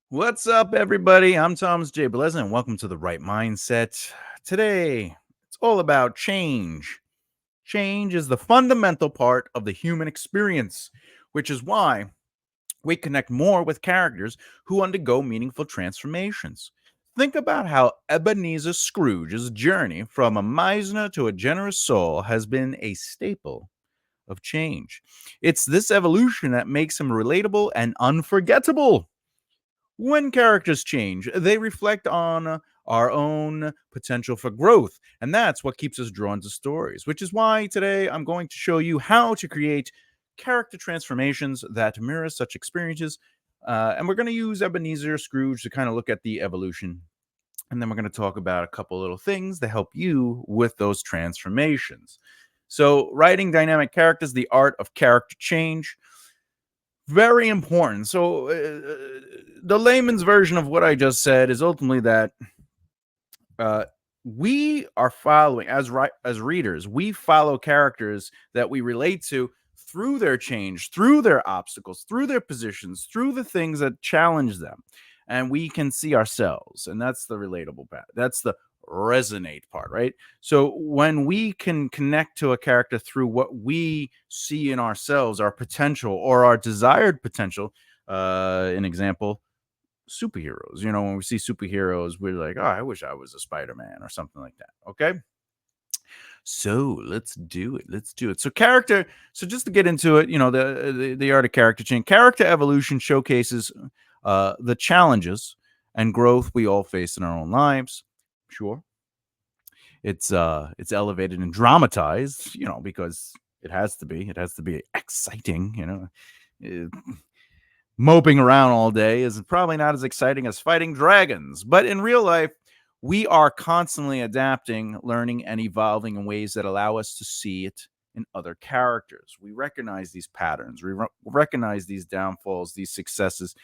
What's up, everybody? I'm Thomas J. Bleza, and welcome to the Right Mindset. Today, it's all about change. Change is the fundamental part of the human experience, which is why we connect more with characters who undergo meaningful transformations. Think about how Ebenezer Scrooge's journey from a miser to a generous soul has been a staple of change. It's this evolution that makes him relatable and unforgettable. When characters change, they reflect on our own potential for growth. And that's what keeps us drawn to stories, which is why today I'm going to show you how to create character transformations that mirror such experiences. And we're going to use Ebenezer Scrooge to kind of look at the evolution. And then we're going to talk about a couple little things to help you with those transformations. So, writing dynamic characters, the art of character change. Very important. So, the layman's version of what I just said is ultimately that uh, we are following as readers. We follow characters that we relate to through their change, through their obstacles, through their positions, through the things that challenge them, and we can see ourselves. And that's the relatable part. That's the resonate part, right? So when we can connect to a character through what we see in ourselves, our potential or our desired potential, an example, superheroes. You know, when we see superheroes, we're like, oh, I wish I was a Spider-Man or something like that. Okay. So let's do it. Let's do it. So character. So just to get into it, the art of character change. Character evolution showcases the challenges and growth we all face in our own lives. Sure, it's elevated and dramatized. Because it has to be. It has to be exciting. Moping around all day is probably not as exciting as fighting dragons. But in real life, we are constantly adapting, learning, and evolving in ways that allow us to see it in other characters. We recognize these patterns, recognize these downfalls, these successes,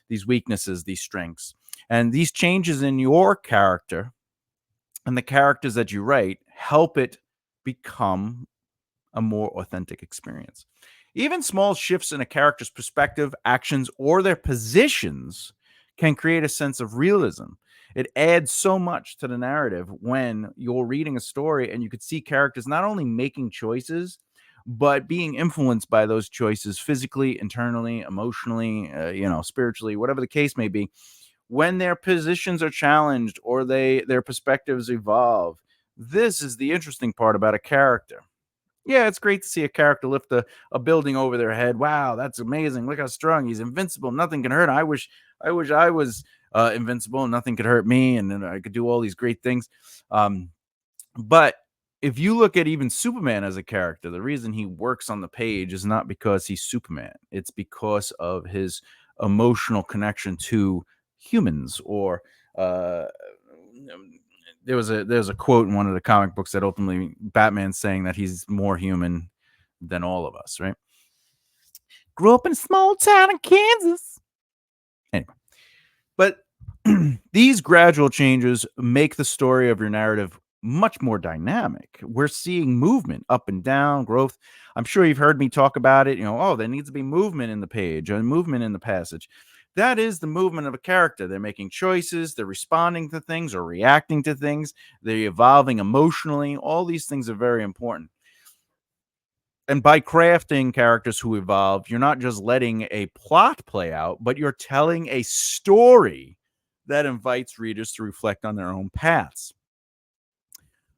these weaknesses, these strengths. And these changes in your character and the characters that you write help it become a more authentic experience. Even small shifts in a character's perspective, actions, or their positions can create a sense of realism. It adds so much to the narrative when you're reading a story and you could see characters not only making choices, but being influenced by those choices physically, internally, emotionally, spiritually, whatever the case may be. When their positions are challenged or their perspectives evolve, this is the interesting part about a character. Yeah, it's great to see a character lift a building over their head. Wow, that's amazing. Look how strong. He's invincible. Nothing can hurt him. I wish I was invincible and nothing could hurt me and then I could do all these great things. Um, but if you look at even Superman as a character, the reason he works on the page is not because he's Superman. It's because of his emotional connection to humans or uh there's a quote in one of the comic books that ultimately Batman's saying that he's more human than all of us, right? Grew up in a small town in Kansas. Anyway, but these gradual changes make the story of your narrative much more dynamic. We're seeing movement up and down, growth. I'm sure you've heard me talk about it. Oh, there needs to be movement in the page and movement in the passage. That is the movement of a character. They're making choices, they're responding to things or reacting to things, they're evolving emotionally. All these things are very important. And by crafting characters who evolve, you're not just letting a plot play out, but you're telling a story that invites readers to reflect on their own paths,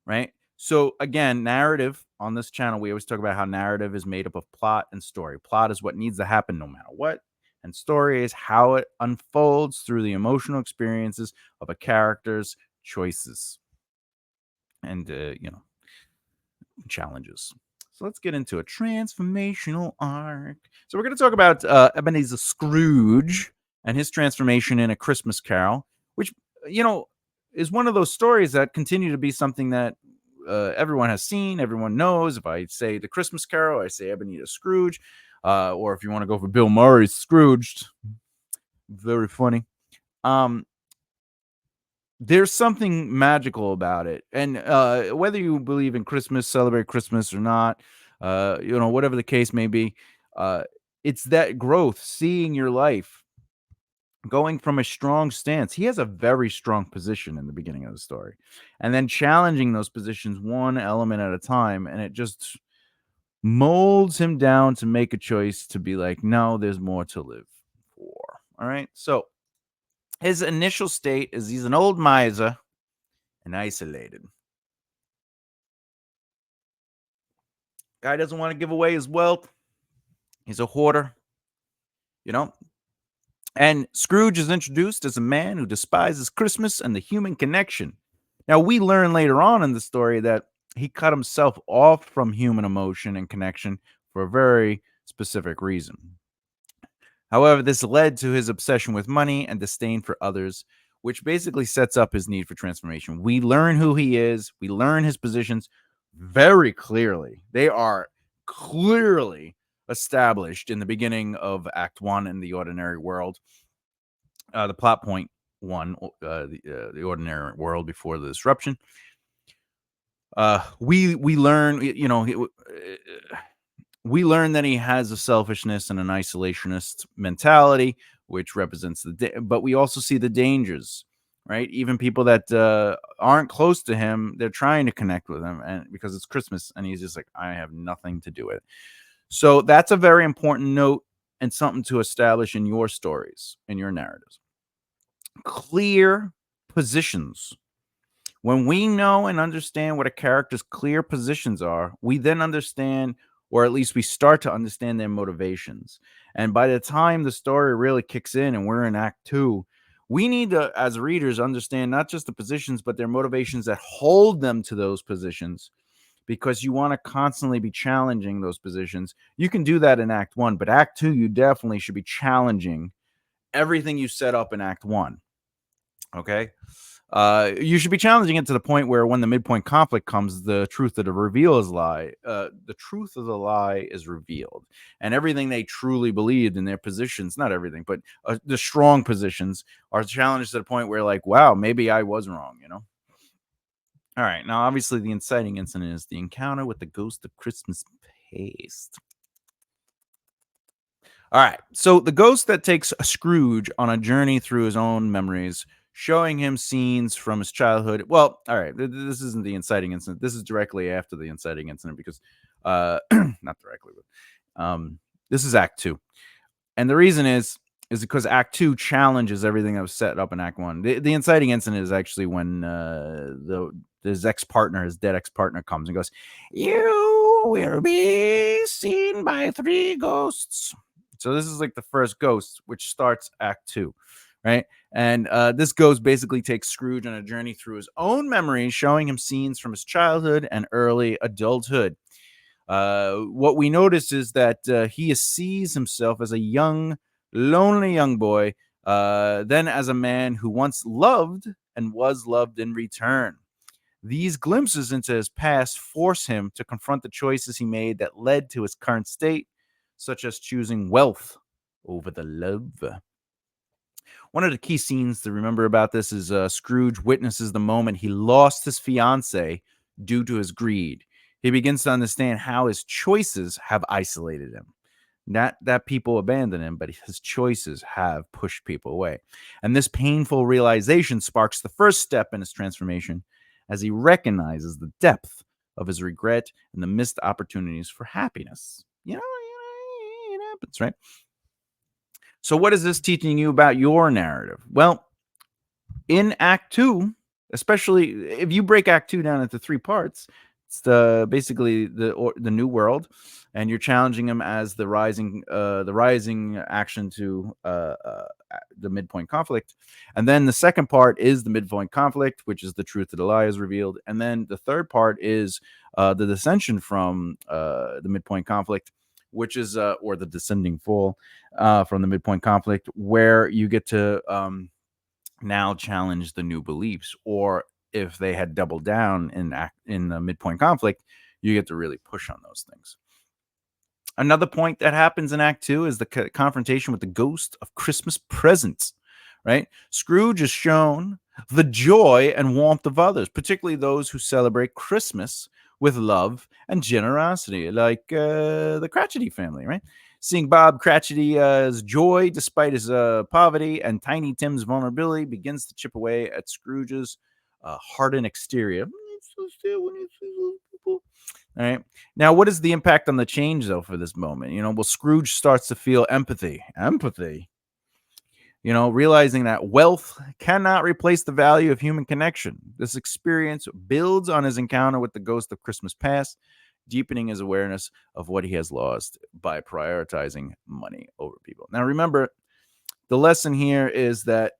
right? So again, narrative on this channel, we always talk about how narrative is made up of plot and story. Plot is what needs to happen no matter what, and story is how it unfolds through the emotional experiences of a character's choices and challenges. So let's get into a transformational arc. So we're going to talk about Ebenezer Scrooge and his transformation in A Christmas Carol, which you know is one of those stories that continue to be something that everyone has seen, everyone knows. If I say The Christmas Carol, I say Ebenezer Scrooge, or if you want to go for Bill Murray's Scrooged, very funny. Um, there's something magical about it. And whether you believe in Christmas, celebrate Christmas or not, whatever the case may be, uh, it's that growth, seeing your life going from a strong stance. He has a very strong position in the beginning of the story, and then challenging those positions one element at a time, and it just molds him down to make a choice to be like, no, there's more to live for. All right. So his initial state is he's an old miser and isolated. Guy doesn't want to give away his wealth. He's a hoarder, you know. And Scrooge is introduced as a man who despises Christmas and the human connection. Now, we learn later on in the story that he cut himself off from human emotion and connection for a very specific reason. However, this led to his obsession with money and disdain for others, which basically sets up his need for transformation. We learn who he is, we learn his positions very clearly. They are clearly established in the beginning of Act 1 in the ordinary world. The plot point 1, the ordinary world before the disruption. We learn, we learn that he has a selfishness and an isolationist mentality, which represents but we also see the dangers, right? Even people that aren't close to him, they're trying to connect with him, and because it's Christmas, and he's just like, I have nothing to do with it. So that's a very important note and something to establish in your stories, in your narratives. Clear positions. When we know and understand what a character's clear positions are, we then understand, or at least we start to understand their motivations. And by the time the story really kicks in and we're in Act 2, we need to, as readers, understand not just the positions, but their motivations that hold them to those positions, because you want to constantly be challenging those positions. You can do that in Act 1, but Act 2, you definitely should be challenging everything you set up in Act 1. Okay? You should be challenging it to the point where when the midpoint conflict comes, the truth of the reveal is lie. The truth of the lie is revealed, and everything they truly believed in their positions, not everything, but the strong positions are challenged to the point where, like, wow, maybe I was wrong, you know? All right. Now, obviously, the inciting incident is the encounter with the ghost of Christmas Past. All right. So the ghost that takes Scrooge on a journey through his own memories, showing him scenes from his childhood. Well, all right. This isn't the inciting incident. This is directly after the inciting incident because, not directly, but this is Act 2. And the reason is because Act 2 challenges everything that was set up in Act 1. The inciting incident is actually when his ex-partner, his dead ex-partner, comes and goes, "You will be seen by 3 ghosts." So this is like the first ghost, which starts Act 2, right? And this ghost basically takes Scrooge on a journey through his own memories, showing him scenes from his childhood and early adulthood. What we notice is that he sees himself as a young, lonely young boy, then as a man who once loved and was loved in return. These glimpses into his past force him to confront the choices he made that led to his current state, such as choosing wealth over the love. One of the key scenes to remember about this is Scrooge witnesses the moment he lost his fiancée due to his greed. He begins to understand how his choices have isolated him. Not that people abandon him, but his choices have pushed people away. And this painful realization sparks the first step in his transformation as he recognizes the depth of his regret and the missed opportunities for happiness. It happens, right? So what is this teaching you about your narrative? Well, in Act 2, especially if you break Act 2 down into 3 parts, it's basically the new world, and you're challenging him as the rising action to the midpoint conflict. And then the second part is the midpoint conflict, which is the truth of the lie is revealed. And then the third part is the dissension from the midpoint conflict, which is or the descending fall from the midpoint conflict, where you get to now challenge the new beliefs, or if they had doubled down in the midpoint conflict, you get to really push on those things. Another point that happens in Act 2 is the confrontation with the ghost of Christmas presents, right? Scrooge is shown the joy and warmth of others, particularly those who celebrate Christmas with love and generosity, like the Cratchity family, right? Seeing Bob Cratchity's joy despite his poverty and Tiny Tim's vulnerability begins to chip away at Scrooge's hardened exterior. All right. Now, what is the impact on the change, though, for this moment? Well, Scrooge starts to feel empathy. Empathy. Realizing that wealth cannot replace the value of human connection. This experience builds on his encounter with the ghost of Christmas past, deepening his awareness of what he has lost by prioritizing money over people. Now, remember, the lesson here is that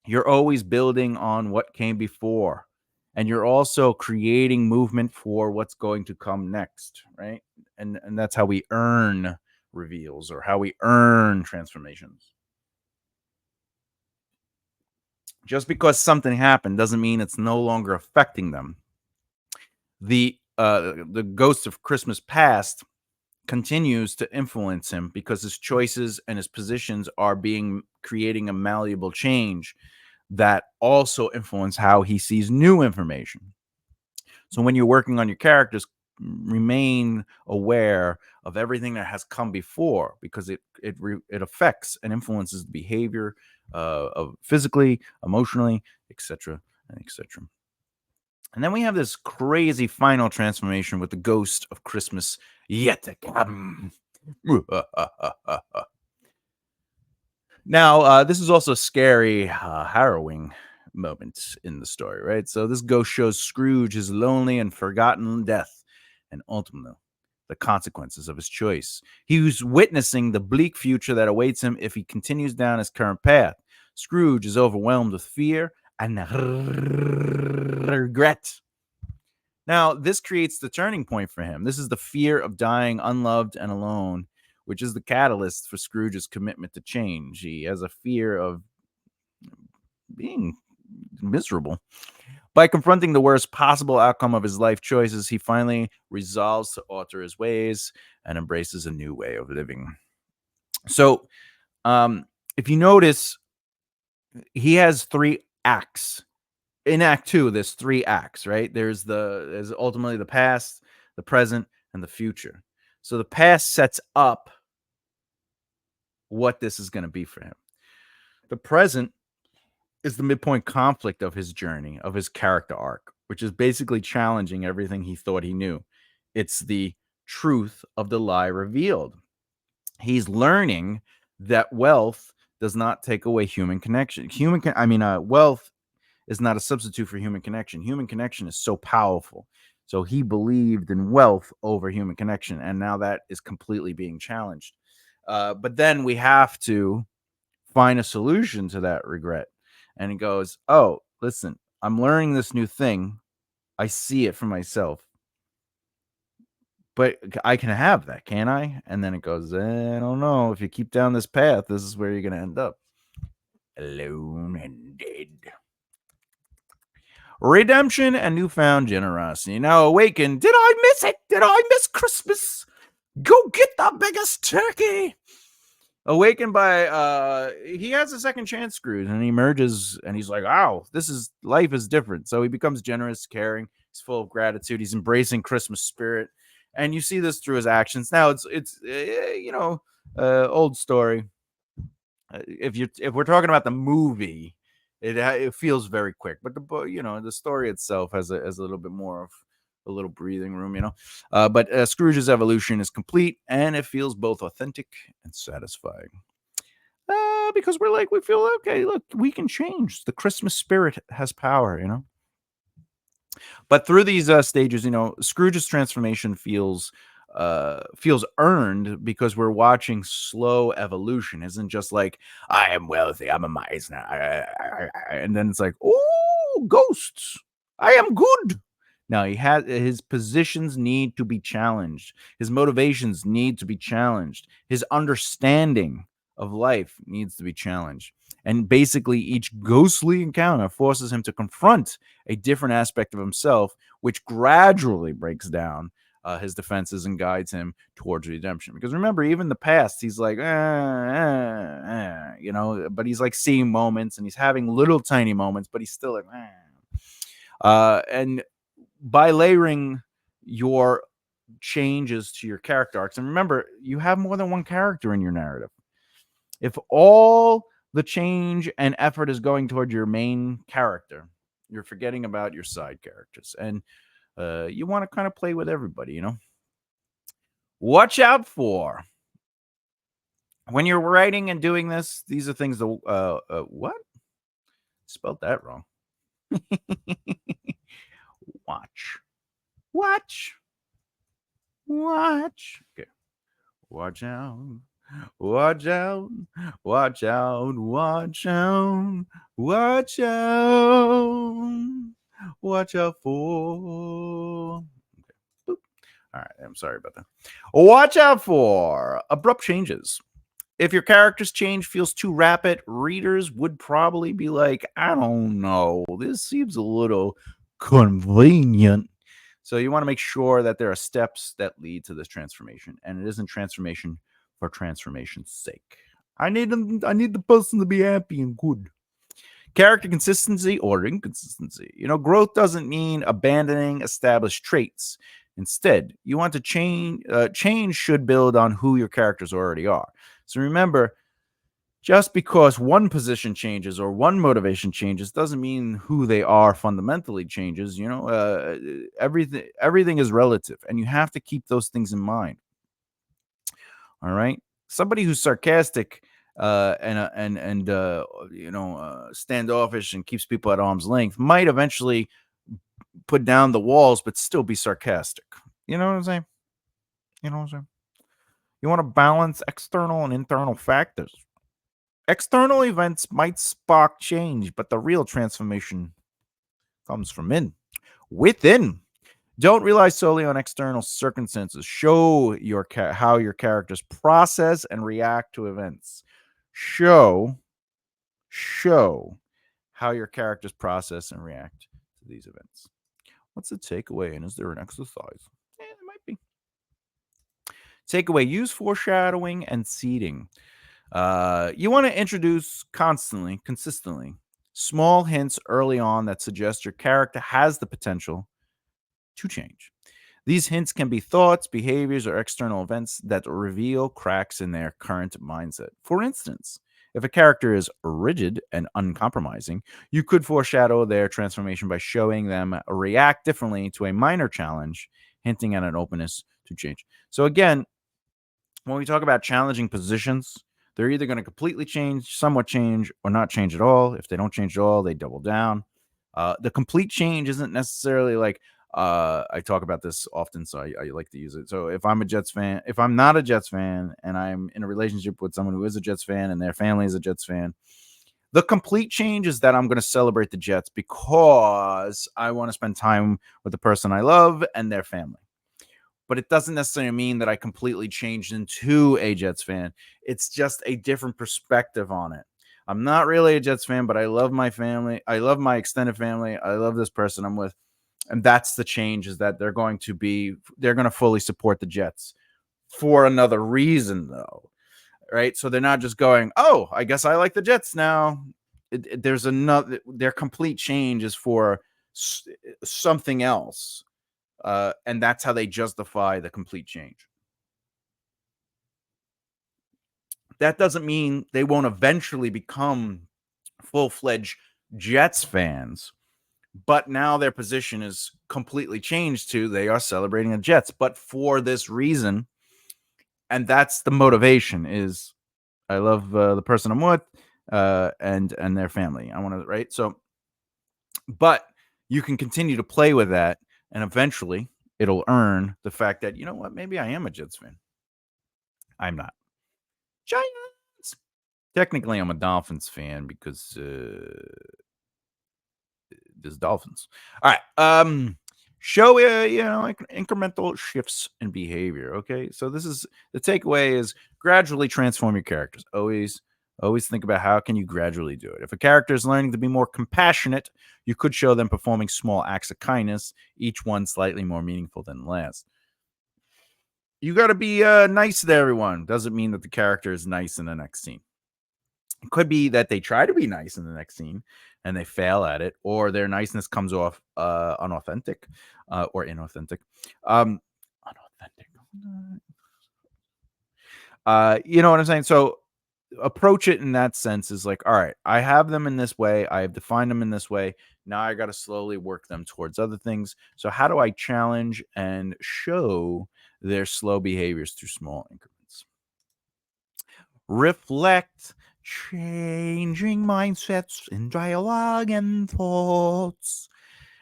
you're always building on what came before, and you're also creating movement for what's going to come next, right? And that's how we earn reveals, or how we earn transformations. Just because something happened doesn't mean it's no longer affecting them. The ghost of Christmas past continues to influence him because his choices and his positions are creating a malleable change that also influence how he sees new information. So when you're working on your characters, remain aware of everything that has come before, because it affects and influences the behavior of physically, emotionally, etc., and etc. And then we have this crazy final transformation with the ghost of Christmas yet to come. Now, this is also a scary, harrowing moment in the story, right? So this ghost shows Scrooge his lonely and forgotten death, and ultimately the consequences of his choice. He's witnessing the bleak future that awaits him if he continues down his current path. Scrooge is overwhelmed with fear and regret. Now, this creates the turning point for him. This is the fear of dying unloved and alone, which is the catalyst for Scrooge's commitment to change. He has a fear of being miserable. By confronting the worst possible outcome of his life choices, he finally resolves to alter his ways and embraces a new way of living. So, if you notice, he has 3 acts. In Act 2, there's 3 acts, right? There's ultimately the past, the present, and the future. So the past sets up what this is going to be for him. The present is the midpoint conflict of his journey, of his character arc, which is basically challenging everything he thought he knew. It's the truth of the lie revealed. He's learning that wealth does not take away human connection. Wealth is not a substitute for human connection. Human connection is so powerful. So he believed in wealth over human connection, and now that is completely being challenged. But then we have to find a solution to that regret. And he goes, oh, listen, I'm learning this new thing. I see it for myself. But I can have that, can't I? And then it goes, I don't know. If you keep down this path, this is where you're going to end up. Alone and dead. Redemption and newfound generosity. Now awakened. Did I miss it? Did I miss Christmas? Go get the biggest turkey. Awakened by he has a second chance, Scrooge, and he emerges and he's like, wow, life is different. So he becomes generous, caring, he's full of gratitude, he's embracing Christmas spirit. And you see this through his actions. Now it's old story. If we're talking about the movie, it feels very quick, but the story itself has a little bit more of a little breathing room, but Scrooge's evolution is complete, and it feels both authentic and satisfying. Because we feel, okay, look, we can change. The Christmas spirit has power, But through these stages, Scrooge's transformation feels earned because we're watching slow evolution. Isn't just like, I am wealthy, I'm a miser, and then it's like, oh, ghosts, I am good. Now his positions need to be challenged. His motivations need to be challenged. His understanding of life needs to be challenged. And basically, each ghostly encounter forces him to confront a different aspect of himself, which gradually breaks down his defenses and guides him towards redemption. Because remember, even the past, he's like, but he's like seeing moments and he's having little tiny moments, but he's still like, and by layering your changes to your character arcs. And remember, you have more than one character in your narrative. If all the change and effort is going toward your main character, you're forgetting about your side characters. And you want to kind of play with everybody, you know? Watch out for when you're writing and doing this. These are things that, what? Spelled that wrong. Watch. Okay. Watch out. Watch out. Watch out. Watch out. Watch out. Watch out for. Okay. Boop. All right. I'm sorry about that. Watch out for abrupt changes. If your character's change feels too rapid, readers would probably be like, I don't know, this seems a little convenient. So you want to make sure that there are steps that lead to this transformation, and it isn't transformation for transformation's sake. I need the person to be happy and good. Character consistency or inconsistency. Growth doesn't mean abandoning established traits. Instead, you want to change. Change should build on who your characters already are. So remember, just because one position changes or one motivation changes doesn't mean who they are fundamentally changes. Everything is relative, and you have to keep those things in mind. All right, somebody who's sarcastic and standoffish and keeps people at arm's length might eventually put down the walls, but still be sarcastic. You know what I'm saying? You want to balance external and internal factors. External events might spark change, but the real transformation comes from within. Don't rely solely on external circumstances. Show how your characters process and react to events. Show how your characters process and react to these events. What's the takeaway, and is there an exercise? There might be. Takeaway: use foreshadowing and seeding. You want to introduce consistently, small hints early on that suggest your character has the potential to change. These hints can be thoughts, behaviors, or external events that reveal cracks in their current mindset. For instance, if a character is rigid and uncompromising, you could foreshadow their transformation by showing them react differently to a minor challenge, hinting at an openness to change. So again, when we talk about challenging positions, they're either going to completely change, somewhat change, or not change at all. If they don't change at all, they double down. The complete change isn't necessarily like, I talk about this often, so I like to use it. So if I'm not a Jets fan, and I'm in a relationship with someone who is a Jets fan and their family is a Jets fan, the complete change is that I'm going to celebrate the Jets because I want to spend time with the person I love and their family. But it doesn't necessarily mean that I completely changed into a Jets fan. It's just a different perspective on it. I'm not really a Jets fan, but I love my family. I love my extended family. I love this person I'm with. And that's the change, is that they're going to fully support the Jets for another reason, though. Right? So they're not just going, oh, I guess I like the Jets now. There's another, their complete change is for something else. And that's how they justify the complete change. That doesn't mean they won't eventually become full-fledged Jets fans, but now their position is completely changed to they are celebrating the Jets, but for this reason. And that's the motivation, is I love the person I'm with and their family. I want to, right? So, but you can continue to play with that, and eventually it'll earn the fact that, you know what, maybe I am a Jets fan. I'm not. Giants. Technically, I'm a Dolphins fan because there's Dolphins. All right. Show incremental shifts in behavior. Okay, so this is the takeaway: is gradually transform your characters. Always think about how can you gradually do it. If a character is learning to be more compassionate, you could show them performing small acts of kindness, each one slightly more meaningful than the last. You got to be nice to everyone. Doesn't mean that the character is nice in the next scene. It could be that they try to be nice in the next scene and they fail at it, or their niceness comes off unauthentic or inauthentic. Unauthentic. You know what I'm saying? So approach it in that sense is like, all right, I have them in this way, I have defined them in this way. Now I got to slowly work them towards other things. So how do I challenge and show their slow behaviors through small increments? Reflect, changing mindsets in dialogue and thoughts.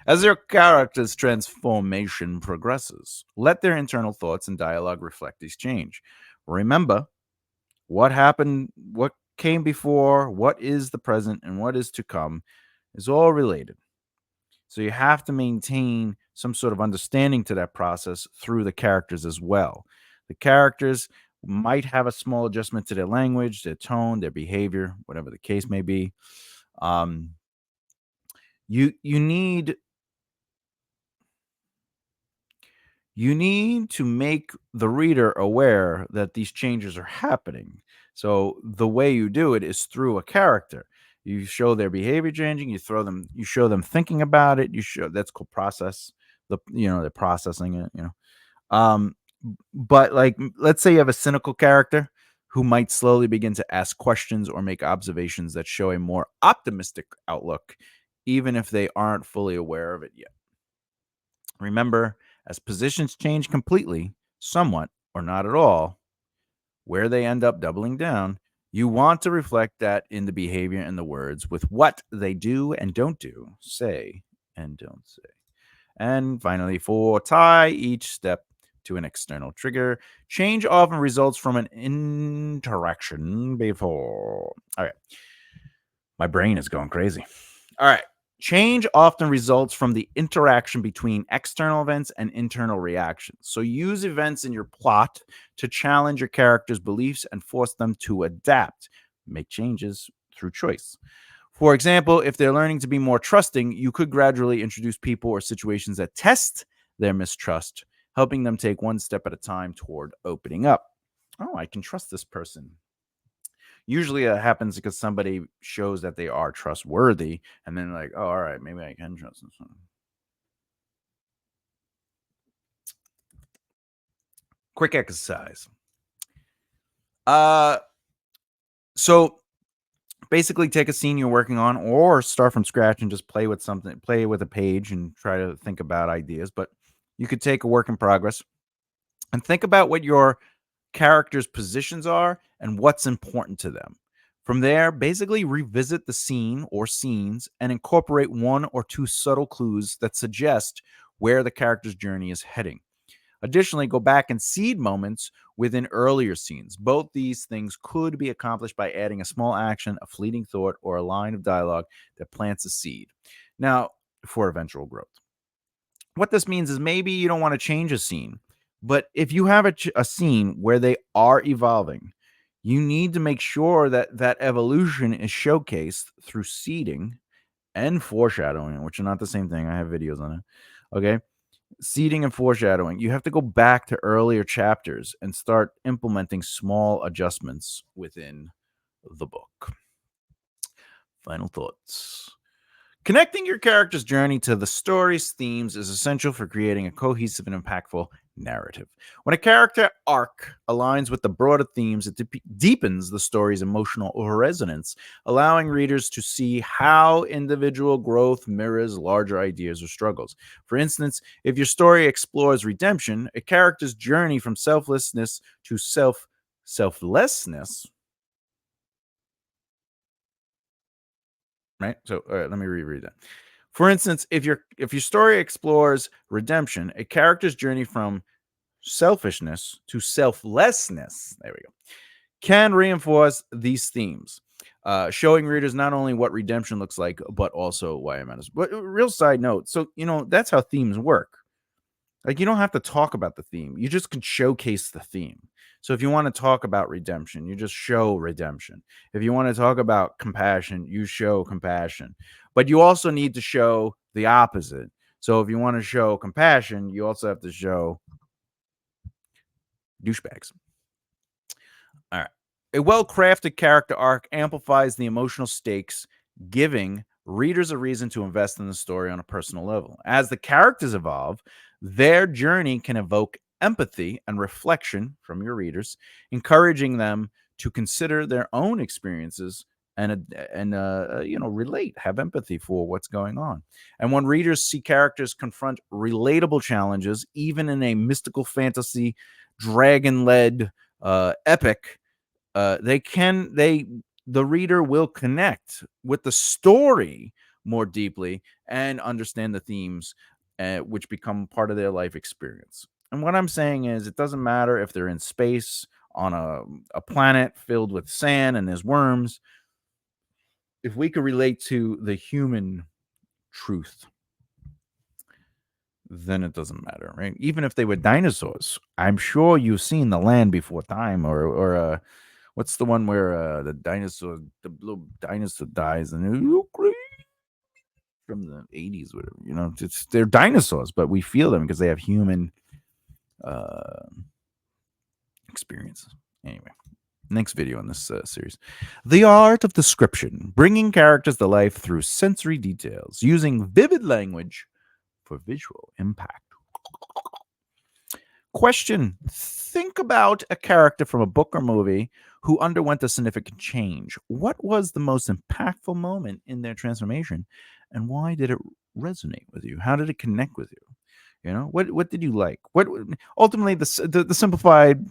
As their character's transformation progresses, let their internal thoughts and dialogue reflect this change. Remember, what happened, what came before, what is the present, and what is to come is all related. So you have to maintain some sort of understanding to that process through the characters as well. The characters might have a small adjustment to their language, their tone, their behavior, whatever the case may be. Um, you need you need to make the reader aware that these changes are happening. So the way you do it is through a character. You show their behavior changing, you show them thinking about it, you show that's called process. They're processing it, you know. Um but like let's say you have a cynical character who might slowly begin to ask questions or make observations that show a more optimistic outlook, even if they aren't fully aware of it yet. Remember, as positions change completely, somewhat, or not at all, where they end up doubling down, you want to reflect that in the behavior and the words with what they do and don't do, say and don't say. And finally, for tie each step to an external trigger. Change often results from an interaction before. All right. My brain is going crazy. All right. Change often results from the interaction between external events and internal reactions. So use events in your plot to challenge your character's beliefs and force them to adapt, make changes through choice. For example, if they're learning to be more trusting, you could gradually introduce people or situations that test their mistrust, helping them take one step at a time toward opening up. Oh, I can trust this person. Usually it happens because somebody shows that they are trustworthy, and then like, oh, all right, maybe I can trust this one. Quick exercise. Uh, so basically take a scene you're working on or start from scratch and just play with a page and try to think about ideas. But you could take a work in progress and think about what your characters' positions are and what's important to them. From there, basically revisit the scene or scenes and incorporate one or two subtle clues that suggest where the character's journey is heading. Additionally, go back and seed moments within earlier scenes. Both these things could be accomplished by adding a small action, a fleeting thought, or a line of dialogue that plants a seed. Now, for eventual growth. What this means is maybe you don't want to change a scene, but if you have a scene where they are evolving, you need to make sure that that evolution is showcased through seeding and foreshadowing, which are not the same thing. I have videos on it. Okay. Seeding and foreshadowing. You have to go back to earlier chapters and start implementing small adjustments within the book. Final thoughts. Connecting your character's journey to the story's themes is essential for creating a cohesive and impactful narrative. When a character arc aligns with the broader themes, it deepens the story's emotional resonance, allowing readers to see how individual growth mirrors larger ideas or struggles. For instance, if your story explores redemption, a character's journey from selflessness to selflessness, right? So, all right, let me reread that. For instance, if your story explores redemption, a character's journey from selfishness to selflessness, there we go, can reinforce these themes, showing readers not only what redemption looks like, but also why it matters. But real side note, so that's how themes work. Like, you don't have to talk about the theme. You just can showcase the theme. So if you want to talk about redemption, you just show redemption. If you want to talk about compassion, you show compassion. But you also need to show the opposite. So if you want to show compassion, you also have to show douchebags. All right. A well-crafted character arc amplifies the emotional stakes, giving readers a reason to invest in the story on a personal level. As the characters evolve, their journey can evoke empathy and reflection from your readers, encouraging them to consider their own experiences and relate, have empathy for what's going on. And when readers see characters confront relatable challenges, even in a mystical fantasy, dragon-led epic, the reader will connect with the story more deeply and understand the themes which become part of their life experience. And what I'm saying is, it doesn't matter if they're in space on a planet filled with sand and there's worms. If we could relate to the human truth, then it doesn't matter, right? Even if they were dinosaurs, I'm sure you've seen The Land Before Time, or what's the one where the little dinosaur dies and from the 80s, whatever, they're dinosaurs, but we feel them because they have human uh, experiences. Anyway, next video in this series. The art of description, bringing characters to life through sensory details, using vivid language for visual impact. Question: think about a character from a book or movie who underwent a significant change. What was the most impactful moment in their transformation, and why did it resonate with you? How did it connect with you? What did you like? What ultimately the simplified?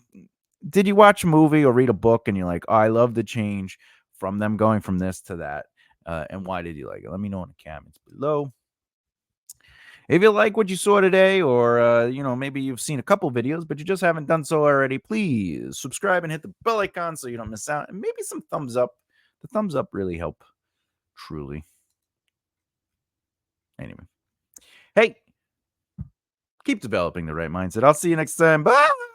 Did you watch a movie or read a book and you're like, oh, I love the change from them going from this to that, and why did you like it? Let me know in the comments below. If you like what you saw today, or maybe you've seen a couple videos, but you just haven't done so already, please subscribe and hit the bell icon so you don't miss out. And maybe some thumbs up. The thumbs up really help, truly. Anyway, hey, keep developing the right mindset. I'll see you next time. Bye.